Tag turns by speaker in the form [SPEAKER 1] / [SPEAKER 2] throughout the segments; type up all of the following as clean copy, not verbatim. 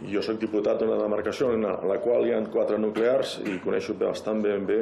[SPEAKER 1] Jo soc diputat d'una demarcació en la qual hi ha 4 nuclears i coneixo bastant ben bé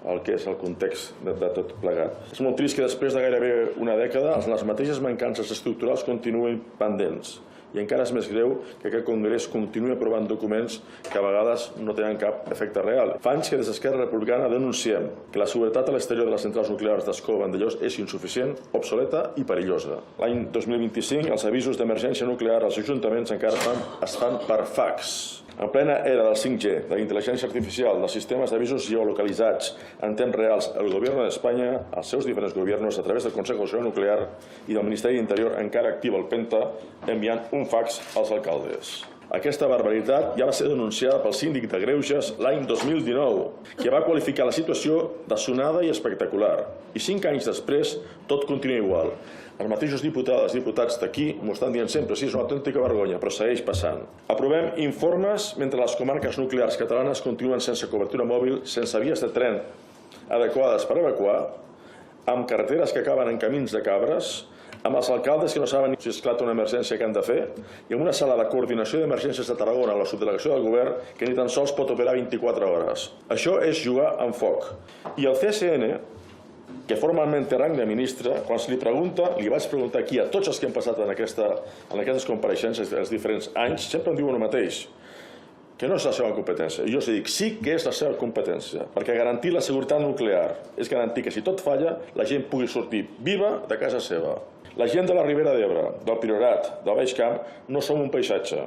[SPEAKER 1] el que és el context de tot plegat. És molt trist que després de gairebé una dècada les mateixes mancances estructurals continuïn pendents. I encara és més greu que aquest Congrés continuï aprovant documents que a vegades no tenen cap efecte real. Fa anys que des d'Esquerra Republicana denunciem que la seguretat a l'exterior de les centrals nuclears d'Ascó i Vandellòs és insuficient, obsoleta i perillosa. L'any 2025 els avisos d'emergència nuclear als ajuntaments encara es fan per fax. En plena era del 5G, de la intel·ligència artificial, dels sistemes d'avisos geolocalitzats en temps reals, el Govern d'Espanya, els seus diferents governs, a través del Consejo Nuclear i del Ministeri d'Interior, encara activa el PENTA enviant un fax als alcaldes. Aquesta barbaritat ja va ser denunciada pel síndic de Greuges l'any 2019, que va qualificar la situació de sonada i espectacular. I 5 anys després, tot continua igual. Els mateixos diputades i diputats d'aquí m'ho estan dient sempre, sí, és una autèntica vergonya, però segueix passant. Aprovem informes mentre les comarques nuclears catalanes continuen sense cobertura mòbil, sense vies de tren adequades per evacuar, amb carreteres que acaben en camins de cabres, amb els alcaldes que no saben si esclata una emergència que han de fer, i amb una sala de coordinació d'emergències de Tarragona, la subdelegació del govern, que ni tan sols pot operar 24 hores. Això és jugar amb foc. I el CSN, que formalment té rang de ministre, quan se li pregunta, li vaig preguntar aquí a tots els que han passat en aquestes compareixences dels diferents anys, sempre em diuen el mateix, que no és la seva competència. I jo els dic, sí que és la seva competència, perquè garantir la seguretat nuclear és garantir que si tot falla, la gent pugui sortir viva de casa seva. La gent de la Ribera d'Ebre, del Priorat, del Baix Camp, no som un paisatge.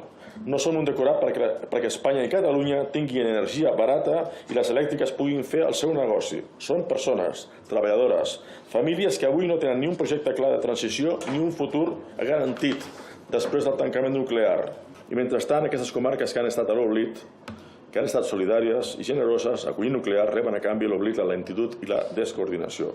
[SPEAKER 1] No som un decorat perquè Espanya i Catalunya tinguin energia barata i les elèctriques puguin fer el seu negoci. Són persones, treballadores, famílies que avui no tenen ni un projecte clar de transició ni un futur garantit després del tancament nuclear. I mentrestant, aquestes comarques que han estat a l'oblit, que han estat solidàries i generoses, acollint nuclear, reben a canvi l'oblit, la lentitud i la descoordinació.